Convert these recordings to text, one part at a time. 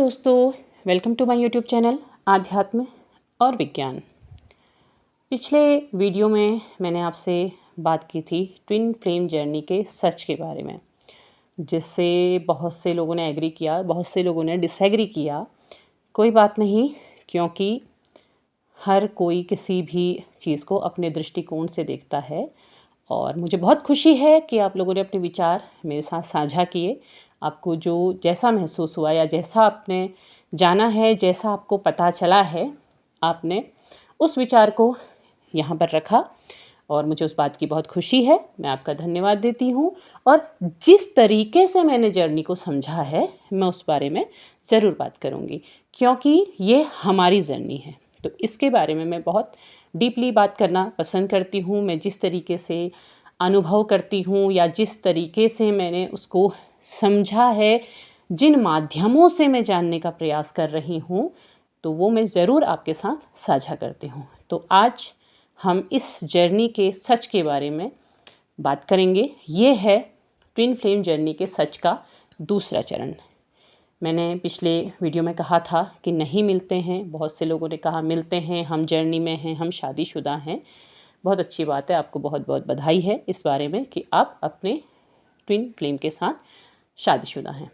दोस्तों, welcome to my YouTube channel आध्यात्म और विज्ञान। पिछले वीडियो में मैंने आपसे बात की थी ट्विन फ्लेम जर्नी के सच के बारे में, जिससे बहुत से लोगों ने एग्री किया, बहुत से लोगों ने डिसएग्री किया। कोई बात नहीं, क्योंकि हर कोई किसी भी चीज़ को अपने दृष्टिकोण से देखता है। और मुझे बहुत खुशी है कि आप लोगों ने अपने विचार मेरे साथ साझा किए। आपको जो जैसा महसूस हुआ या जैसा आपने जाना है, जैसा आपको पता चला है, आपने उस विचार को यहाँ पर रखा और मुझे उस बात की बहुत खुशी है। मैं आपका धन्यवाद देती हूँ। और जिस तरीके से मैंने जर्नी को समझा है, मैं उस बारे में ज़रूर बात करूँगी, क्योंकि ये हमारी जर्नी है। तो इसके बारे में मैं बहुत डीपली बात करना पसंद करती हूँ। मैं जिस तरीके से अनुभव करती हूँ या जिस तरीके से मैंने उसको समझा है, जिन माध्यमों से मैं जानने का प्रयास कर रही हूँ, तो वो मैं ज़रूर आपके साथ साझा करती हूँ। तो आज हम इस जर्नी के सच के बारे में बात करेंगे। ये है ट्विन फ्लेम जर्नी के सच का दूसरा चरण। मैंने पिछले वीडियो में कहा था कि नहीं मिलते हैं। बहुत से लोगों ने कहा मिलते हैं, हम जर्नी में हैं, हम शादीशुदा हैं। बहुत अच्छी बात है, आपको बहुत बहुत बधाई है इस बारे में कि आप अपने ट्विन फ्लेम के साथ शादीशुदा हैं।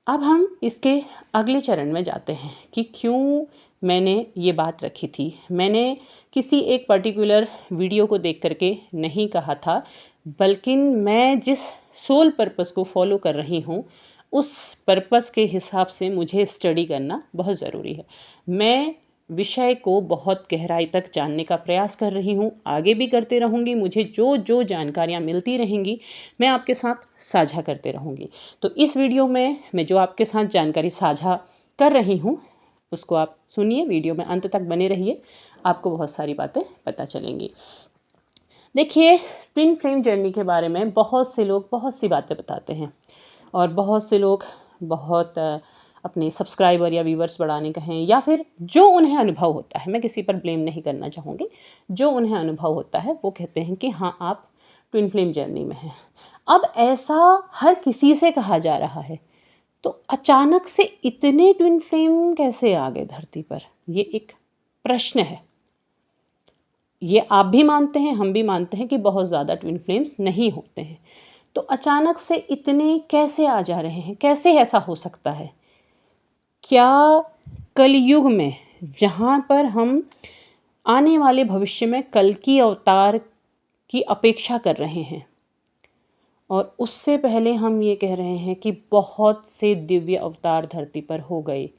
अब हम इसके अगले चरण में जाते हैं कि क्यों मैंने ये बात रखी थी। मैंने किसी एक पर्टिकुलर वीडियो को देख करके नहीं कहा था, बल्कि मैं जिस सोल पर्पस को फॉलो कर रही हूँ, उस पर्पस के हिसाब से मुझे स्टडी करना बहुत ज़रूरी है। मैं विषय को बहुत गहराई तक जानने का प्रयास कर रही हूँ, आगे भी करते रहूँगी। मुझे जो जो जानकारियाँ मिलती रहेंगी, मैं आपके साथ साझा करते रहूँगी। तो इस वीडियो में मैं जो आपके साथ जानकारी साझा कर रही हूँ, उसको आप सुनिए, वीडियो में अंत तक बने रहिए, आपको बहुत सारी बातें पता चलेंगी। देखिए, ट्विन फ्लेम जर्नी के बारे में बहुत से लोग बहुत सी बातें बताते हैं, और बहुत से लोग बहुत अपने सब्सक्राइबर या व्यूवर्स बढ़ाने का हैं, या फिर जो उन्हें अनुभव होता है, मैं किसी पर ब्लेम नहीं करना चाहूँगी, जो उन्हें अनुभव होता है वो कहते हैं कि हाँ, आप ट्विन फ्लेम जर्नी में हैं। अब ऐसा हर किसी से कहा जा रहा है, तो अचानक से इतने ट्विन फ्लेम कैसे आ गए धरती पर? ये एक प्रश्न है। ये आप भी मानते हैं, हम भी मानते हैं कि बहुत ज़्यादा ट्विन फ्लेम्स नहीं होते हैं। तो अचानक से इतने कैसे आ जा रहे हैं? कैसे ऐसा हो सकता है? क्या कलयुग में, जहाँ पर हम आने वाले भविष्य में कल्कि अवतार की अपेक्षा कर रहे हैं, और उससे पहले हम ये कह रहे हैं कि बहुत से दिव्य अवतार धरती पर हो गए,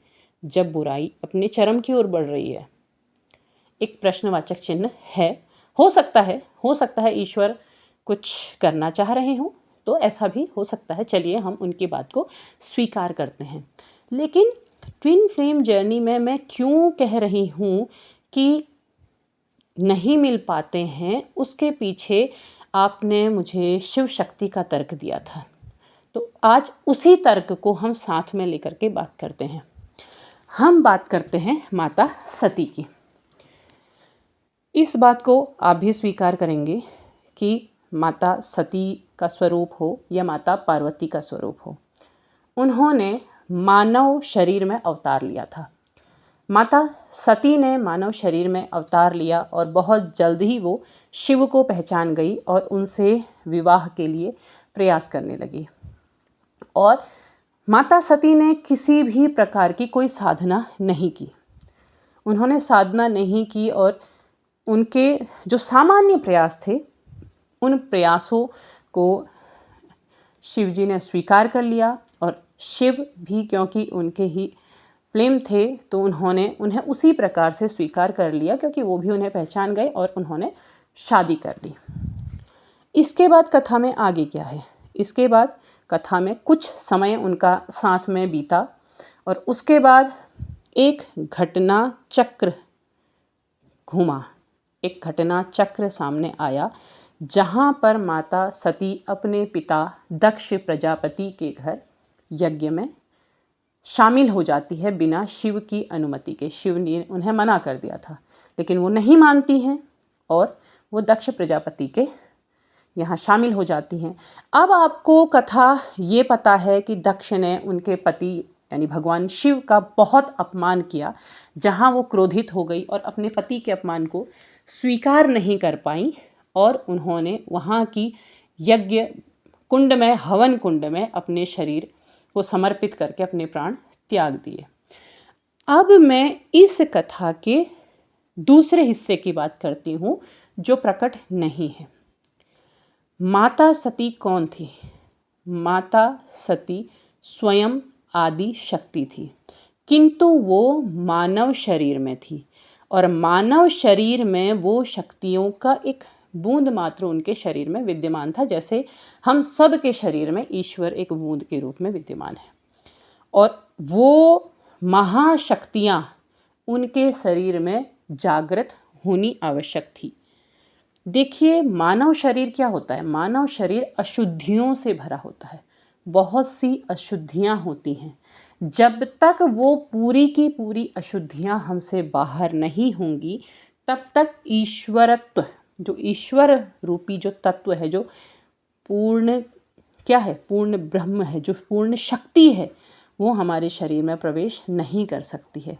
जब बुराई अपने चरम की ओर बढ़ रही है, एक प्रश्नवाचक चिन्ह है। हो सकता है ईश्वर कुछ करना चाह रहे हों, तो ऐसा भी हो सकता है। चलिए हम उनकी बात को स्वीकार करते हैं। लेकिन ट्विन फ्लेम जर्नी में मैं क्यों कह रही हूँ कि नहीं मिल पाते हैं, उसके पीछे आपने मुझे शिव शक्ति का तर्क दिया था। तो आज उसी तर्क को हम साथ में लेकर के बात करते हैं। हम बात करते हैं माता सती की। इस बात को आप भी स्वीकार करेंगे कि माता सती का स्वरूप हो या माता पार्वती का स्वरूप हो, उन्होंने मानव शरीर में अवतार लिया था। माता सती ने मानव शरीर में अवतार लिया और बहुत जल्द ही वो शिव को पहचान गई और उनसे विवाह के लिए प्रयास करने लगी। और माता सती ने किसी भी प्रकार की कोई साधना नहीं की। उन्होंने साधना नहीं की, और उनके जो सामान्य प्रयास थे, उन प्रयासों को शिव जी ने स्वीकार कर लिया। और शिव भी, क्योंकि उनके ही फ्लेम थे, तो उन्होंने उन्हें उसी प्रकार से स्वीकार कर लिया, क्योंकि वो भी उन्हें पहचान गए और उन्होंने शादी कर ली। इसके बाद कथा में आगे क्या है? इसके बाद कथा में कुछ समय उनका साथ में बीता, और उसके बाद एक घटना चक्र घूमा, एक घटना चक्र सामने आया, जहाँ पर माता सती अपने पिता दक्ष प्रजापति के घर यज्ञ में शामिल हो जाती है बिना शिव की अनुमति के। शिव ने उन्हें मना कर दिया था, लेकिन वो नहीं मानती हैं और वो दक्ष प्रजापति के यहाँ शामिल हो जाती हैं। अब आपको कथा ये पता है कि दक्ष ने उनके पति यानी भगवान शिव का बहुत अपमान किया, जहाँ वो क्रोधित हो गई और अपने पति के अपमान को स्वीकार नहीं कर पाई और उन्होंने वहाँ की यज्ञ कुंड में, हवन कुंड में अपने शरीर को समर्पित करके अपने प्राण त्याग दिए। अब मैं इस कथा के दूसरे हिस्से की बात करती हूँ जो प्रकट नहीं है। माता सती कौन थी? माता सती स्वयं आदि शक्ति थी, किंतु वो मानव शरीर में थी और मानव शरीर में वो शक्तियों का एक बूंद मात्र उनके शरीर में विद्यमान था, जैसे हम सब के शरीर में ईश्वर एक बूंद के रूप में विद्यमान है और वो महाशक्तियाँ उनके शरीर में जागृत होनी आवश्यक थी। देखिए, मानव शरीर क्या होता है? मानव शरीर अशुद्धियों से भरा होता है, बहुत सी अशुद्धियाँ होती हैं। जब तक वो पूरी की पूरी अशुद्धियाँ हमसे बाहर नहीं होंगी, तब तक ईश्वरत्व, जो ईश्वर रूपी जो तत्व है, जो पूर्ण क्या है, पूर्ण ब्रह्म है, जो पूर्ण शक्ति है, वो हमारे शरीर में प्रवेश नहीं कर सकती है।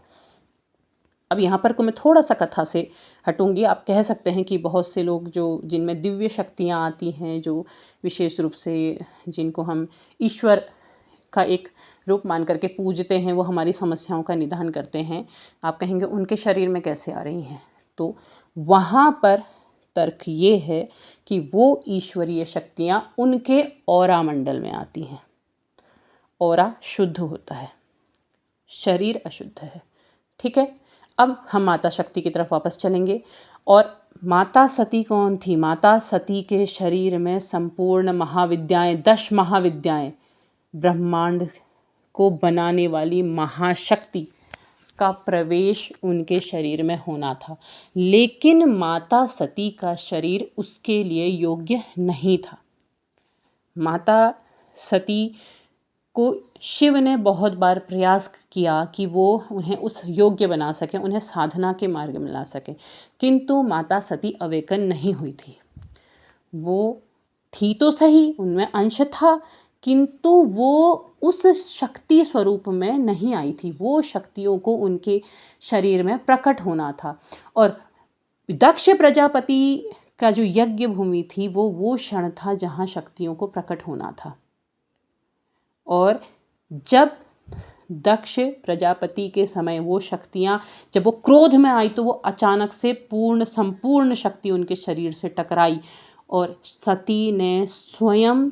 अब यहाँ पर को मैं थोड़ा सा कथा से हटूंगी। आप कह सकते हैं कि बहुत से लोग जो जिनमें दिव्य शक्तियाँ आती हैं, जो विशेष रूप से जिनको हम ईश्वर का एक रूप मान करके पूजते हैं, वो हमारी समस्याओं का निदान करते हैं, आप कहेंगे उनके शरीर में कैसे आ रही हैं? तो वहाँ पर तर्क ये है कि वो ईश्वरीय शक्तियाँ उनके ऑरा मंडल में आती हैं। ऑरा शुद्ध होता है, शरीर अशुद्ध है। ठीक है, अब हम माता शक्ति की तरफ वापस चलेंगे। और माता सती कौन थी? माता सती के शरीर में संपूर्ण महाविद्याएं, 10 महाविद्याएं, ब्रह्मांड को बनाने वाली महाशक्ति का प्रवेश उनके शरीर में होना था, लेकिन माता सती का शरीर उसके लिए योग्य नहीं था। माता सती को शिव ने बहुत बार प्रयास किया कि वो उन्हें उस योग्य बना सके, उन्हें साधना के मार्ग में ला सके, किंतु माता सती अवेकन नहीं हुई थी। वो थी तो सही, उनमें अंश था, किंतु वो उस शक्ति स्वरूप में नहीं आई थी। वो शक्तियों को उनके शरीर में प्रकट होना था और दक्ष प्रजापति का जो यज्ञ भूमि थी वो क्षण था जहाँ शक्तियों को प्रकट होना था। और जब दक्ष प्रजापति के समय वो शक्तियाँ, जब वो क्रोध में आई तो वो अचानक से संपूर्ण शक्ति उनके शरीर से टकराई और सती ने स्वयं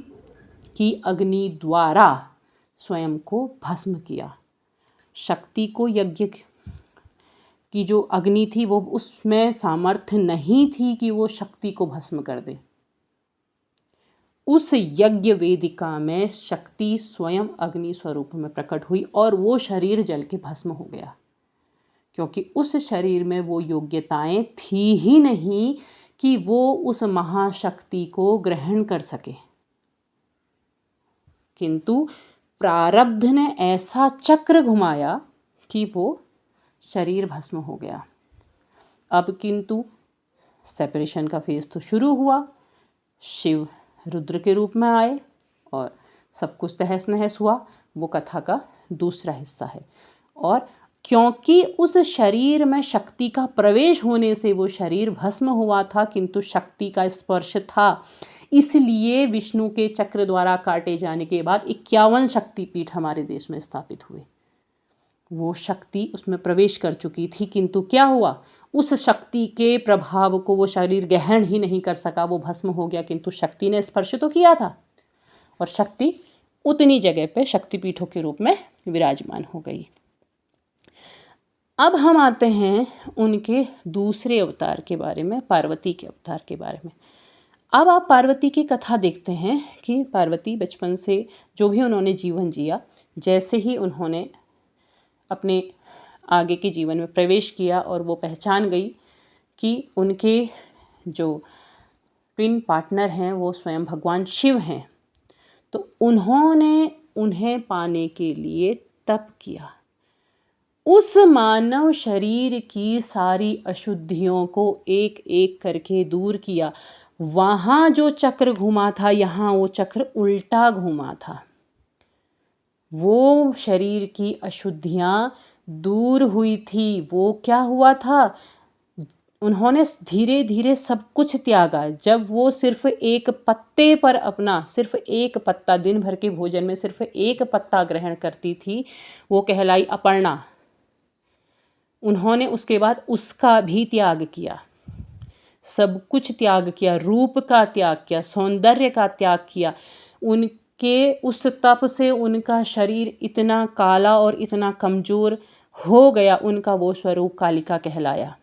की अग्नि द्वारा स्वयं को भस्म किया। शक्ति को यज्ञ की जो अग्नि थी वो उसमें सामर्थ्य नहीं थी कि वो शक्ति को भस्म कर दे। उस यज्ञ वेदिका में शक्ति स्वयं अग्नि स्वरूप में प्रकट हुई और वो शरीर जल के भस्म हो गया, क्योंकि उस शरीर में वो योग्यताएं थी ही नहीं कि वो उस महाशक्ति को ग्रहण कर सके। किंतु प्रारब्ध ने ऐसा चक्र घुमाया कि वो शरीर भस्म हो गया। अब किंतु सेपरेशन का फेज तो शुरू हुआ, शिव रुद्र के रूप में आए और सब कुछ तहस नहस हुआ। वो कथा का दूसरा हिस्सा है। और क्योंकि उस शरीर में शक्ति का प्रवेश होने से वो शरीर भस्म हुआ था, किंतु शक्ति का स्पर्श था, इसलिए विष्णु के चक्र द्वारा काटे जाने के बाद 51 शक्तिपीठ हमारे देश में स्थापित हुए। वो शक्ति उसमें प्रवेश कर चुकी थी, किंतु क्या हुआ, उस शक्ति के प्रभाव को वो शरीर ग्रहण ही नहीं कर सका, वो भस्म हो गया। किंतु शक्ति ने स्पर्श तो किया था और शक्ति उतनी जगह पे शक्तिपीठों के रूप में विराजमान हो गई। अब हम आते हैं उनके दूसरे अवतार के बारे में, पार्वती के अवतार के बारे में। अब आप पार्वती की कथा देखते हैं कि पार्वती बचपन से जो भी उन्होंने जीवन जिया, जैसे ही उन्होंने अपने आगे के जीवन में प्रवेश किया और वो पहचान गई कि उनके जो ट्विन पार्टनर हैं वो स्वयं भगवान शिव हैं, तो उन्होंने उन्हें पाने के लिए तप किया। उस मानव शरीर की सारी अशुद्धियों को एक एक करके दूर किया। वहाँ जो चक्र घूमा था, यहाँ वो चक्र उल्टा घूमा था। वो शरीर की अशुद्धियाँ दूर हुई थी। वो क्या हुआ था, उन्होंने धीरे धीरे सब कुछ त्यागा। जब वो सिर्फ एक पत्ते पर अपना, सिर्फ एक पत्ता, दिन भर के भोजन में सिर्फ एक पत्ता ग्रहण करती थी, वो कहलाई अपर्णा। उन्होंने उसके बाद उसका भी त्याग किया, सब कुछ त्याग किया, रूप का त्याग किया, सौंदर्य का त्याग किया। उनके उस तप से उनका शरीर इतना काला और इतना कमज़ोर हो गया, उनका वो स्वरूप कालिका कहलाया।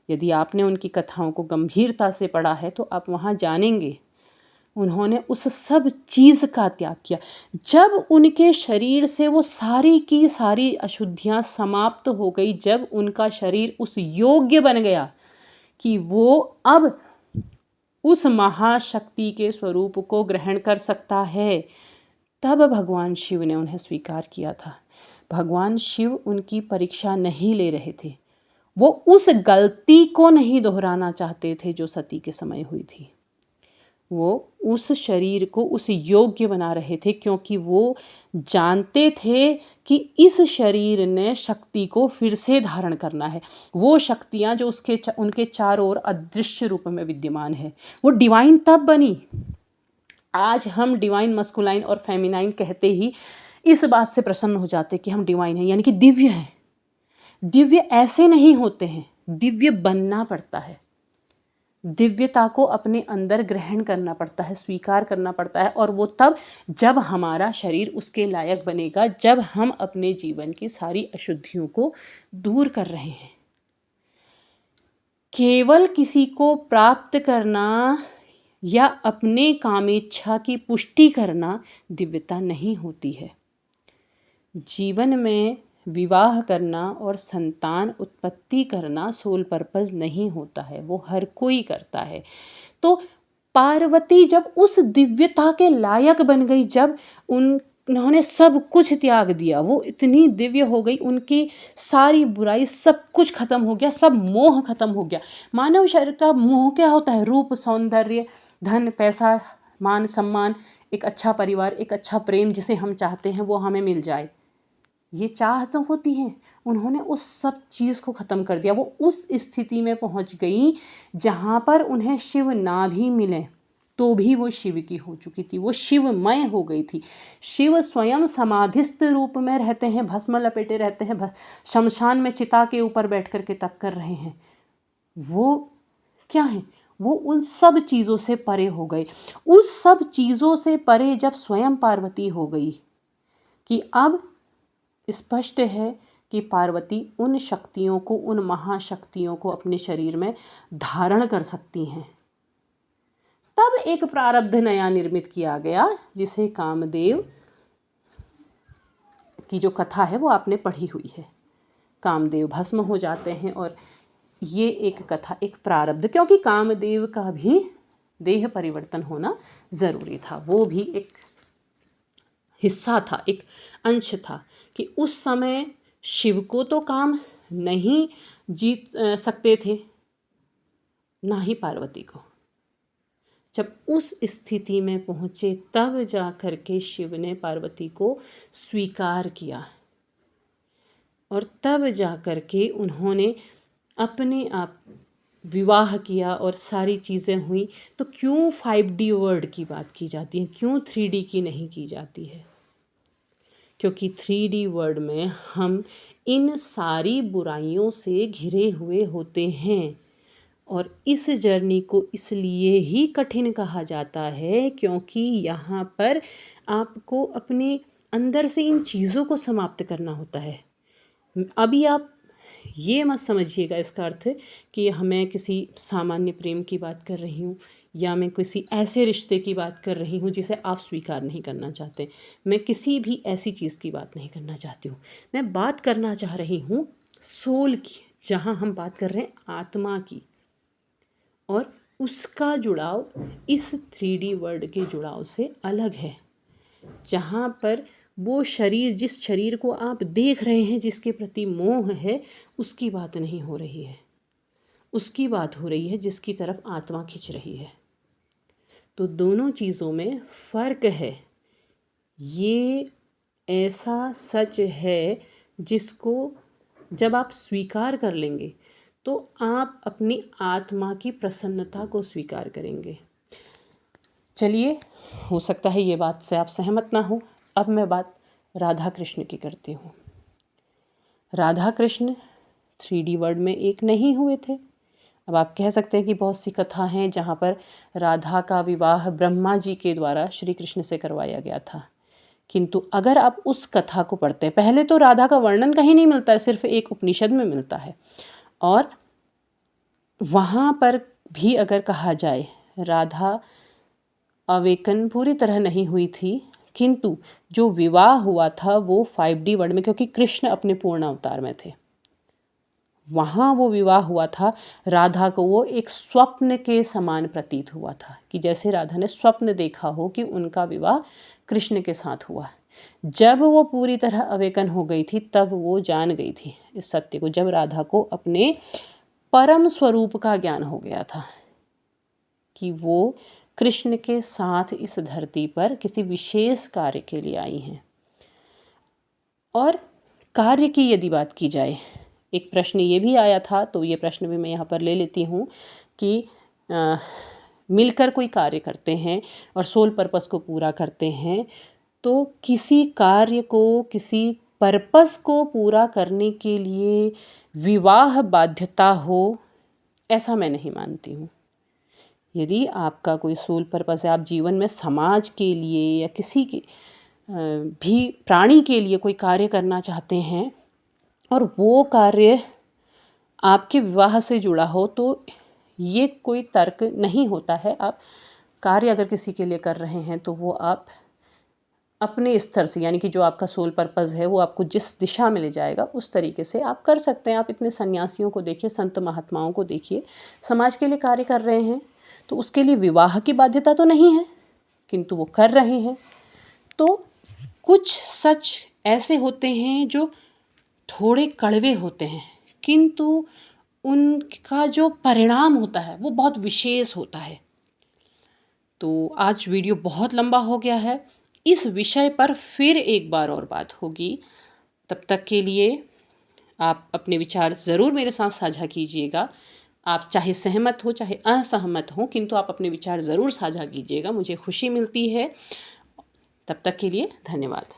यदि आपने उनकी कथाओं को गंभीरता से पढ़ा है तो आप वहाँ जानेंगे उन्होंने उस सब चीज़ का त्याग किया। जब उनके शरीर से वो सारी की सारी अशुद्धियाँ समाप्त हो गई, जब उनका शरीर उस योग्य बन गया कि वो अब उस महाशक्ति के स्वरूप को ग्रहण कर सकता है, तब भगवान शिव ने उन्हें स्वीकार किया था। भगवान शिव उनकी परीक्षा नहीं ले रहे थे, वो उस गलती को नहीं दोहराना चाहते थे जो सती के समय हुई थी। वो उस शरीर को उस योग्य बना रहे थे, क्योंकि वो जानते थे कि इस शरीर ने शक्ति को फिर से धारण करना है। वो शक्तियाँ जो उनके चारों ओर अदृश्य रूप में विद्यमान है, वो डिवाइन तब बनी। आज हम डिवाइन मस्कुलाइन और फेमिनाइन कहते ही इस बात से प्रसन्न हो जाते कि हम डिवाइन हैं, यानी कि दिव्य हैं। दिव्य ऐसे नहीं होते हैं, दिव्य बनना पड़ता है। दिव्यता को अपने अंदर ग्रहण करना पड़ता है, स्वीकार करना पड़ता है, और वो तब जब हमारा शरीर उसके लायक बनेगा, जब हम अपने जीवन की सारी अशुद्धियों को दूर कर रहे हैं। केवल किसी को प्राप्त करना या अपने कामेच्छा की पुष्टि करना दिव्यता नहीं होती है। जीवन में विवाह करना और संतान उत्पत्ति करना सोल पर्पस नहीं होता है, वो हर कोई करता है। तो पार्वती जब उस दिव्यता के लायक बन गई, जब उन्होंने सब कुछ त्याग दिया, वो इतनी दिव्य हो गई, उनकी सारी बुराई, सब कुछ खत्म हो गया, सब मोह खत्म हो गया। मानव शरीर का मोह क्या होता है? रूप, सौंदर्य, धन, पैसा, मान सम्मान, एक अच्छा परिवार, एक अच्छा प्रेम जिसे हम चाहते हैं वो हमें मिल जाए, ये चाह तो होती है। उन्होंने उस सब चीज़ को ख़त्म कर दिया। वो उस स्थिति में पहुंच गई जहाँ पर उन्हें शिव ना भी मिले तो भी वो शिव की हो चुकी थी, वो शिवमय हो गई थी। शिव स्वयं समाधिस्थ रूप में रहते हैं, भस्म लपेटे रहते हैं, शमशान में चिता के ऊपर बैठ कर के तप कर रहे हैं। वो क्या है? वो उन सब चीज़ों से परे हो गए। उस सब चीज़ों से परे जब स्वयं पार्वती हो गई कि अब स्पष्ट है कि पार्वती उन शक्तियों को, उन महाशक्तियों को अपने शरीर में धारण कर सकती हैं, तब एक प्रारब्ध नया निर्मित किया गया, जिसे कामदेव की जो कथा है वो आपने पढ़ी हुई है। कामदेव भस्म हो जाते हैं, और ये एक कथा, एक प्रारब्ध, क्योंकि कामदेव का भी देह परिवर्तन होना ज़रूरी था, वो भी एक हिस्सा था, एक अंश था कि उस समय शिव को तो काम नहीं जीत सकते थे, ना ही पार्वती को। जब उस स्थिति में पहुँचे तब जा कर के शिव ने पार्वती को स्वीकार किया, और तब जा कर के उन्होंने अपने आप विवाह किया और सारी चीज़ें हुई। तो क्यों 5D वर्ल्ड की बात की जाती है, क्यों 3D की नहीं की जाती है? क्योंकि 3D वर्ल्ड में हम इन सारी बुराइयों से घिरे हुए होते हैं, और इस जर्नी को इसलिए ही कठिन कहा जाता है क्योंकि यहाँ पर आपको अपने अंदर से इन चीज़ों को समाप्त करना होता है। अभी आप ये मत समझिएगा इसका अर्थ कि मैं किसी सामान्य प्रेम की बात कर रही हूँ, या मैं किसी ऐसे रिश्ते की बात कर रही हूँ जिसे आप स्वीकार नहीं करना चाहते। मैं किसी भी ऐसी चीज़ की बात नहीं करना चाहती हूँ। मैं बात करना चाह रही हूँ सोल की, जहाँ हम बात कर रहे हैं आत्मा की, और उसका जुड़ाव इस 3D वर्ल्ड के जुड़ाव से अलग है। जहाँ पर वो शरीर, जिस शरीर को आप देख रहे हैं, जिसके प्रति मोह है, उसकी बात नहीं हो रही है, उसकी बात हो रही है जिसकी तरफ आत्मा खिंच रही है। तो दोनों चीज़ों में फ़र्क है। ये ऐसा सच है जिसको जब आप स्वीकार कर लेंगे तो आप अपनी आत्मा की प्रसन्नता को स्वीकार करेंगे। चलिए, हो सकता है ये बात से आप सहमत ना हो। अब मैं बात राधा कृष्ण की करती हूँ। राधा कृष्ण 3D वर्ल्ड में एक नहीं हुए थे। अब आप कह सकते हैं कि बहुत सी कथा हैं जहाँ पर राधा का विवाह ब्रह्मा जी के द्वारा श्री कृष्ण से करवाया गया था, किंतु अगर आप उस कथा को पढ़ते हैं, पहले तो राधा का वर्णन कहीं नहीं मिलता है, सिर्फ एक उपनिषद में मिलता है। और वहाँ पर भी अगर कहा जाए राधा अवेकन पूरी तरह नहीं हुई थी, किंतु जो विवाह हुआ था वो 5D वर्ल्ड में, क्योंकि कृष्ण अपने पूर्ण अवतार में थे, वहाँ वो विवाह हुआ था। राधा को वो एक स्वप्न के समान प्रतीत हुआ था, कि जैसे राधा ने स्वप्न देखा हो कि उनका विवाह कृष्ण के साथ हुआ। जब वो पूरी तरह अवेकन हो गई थी तब वो जान गई थी इस सत्य को, जब राधा को अपने परम स्वरूप का ज्ञान हो गया था कि वो कृष्ण के साथ इस धरती पर किसी विशेष कार्य के लिए आई हैं। और कार्य की यदि बात की जाए, एक प्रश्न ये भी आया था, तो ये प्रश्न भी मैं यहाँ पर ले लेती हूँ कि मिलकर कोई कार्य करते हैं और सोल पर्पस को पूरा करते हैं, तो किसी कार्य को, किसी पर्पस को पूरा करने के लिए विवाह बाध्यता हो, ऐसा मैं नहीं मानती हूँ। यदि आपका कोई सोल पर्पस है, आप जीवन में समाज के लिए या किसी के भी प्राणी के लिए कोई कार्य करना चाहते हैं और वो कार्य आपके विवाह से जुड़ा हो, तो ये कोई तर्क नहीं होता है। आप कार्य अगर किसी के लिए कर रहे हैं तो वो आप अपने स्तर से, यानी कि जो आपका सोल पर्पस है वो आपको जिस दिशा में ले जाएगा उस तरीके से आप कर सकते हैं। आप इतने सन्यासियों को देखिए, संत महात्माओं को देखिए, समाज के लिए कार्य कर रहे हैं, तो उसके लिए विवाह की बाध्यता तो नहीं है, किंतु वो कर रहे हैं। तो कुछ सच ऐसे होते हैं जो थोड़े कड़वे होते हैं, किंतु उनका जो परिणाम होता है वो बहुत विशेष होता है। तो आज वीडियो बहुत लंबा हो गया है, इस विषय पर फिर एक बार और बात होगी। तब तक के लिए आप अपने विचार ज़रूर मेरे साथ साझा कीजिएगा। आप चाहे सहमत हो चाहे असहमत हो, किंतु आप अपने विचार ज़रूर साझा कीजिएगा, मुझे खुशी मिलती है। तब तक के लिए धन्यवाद।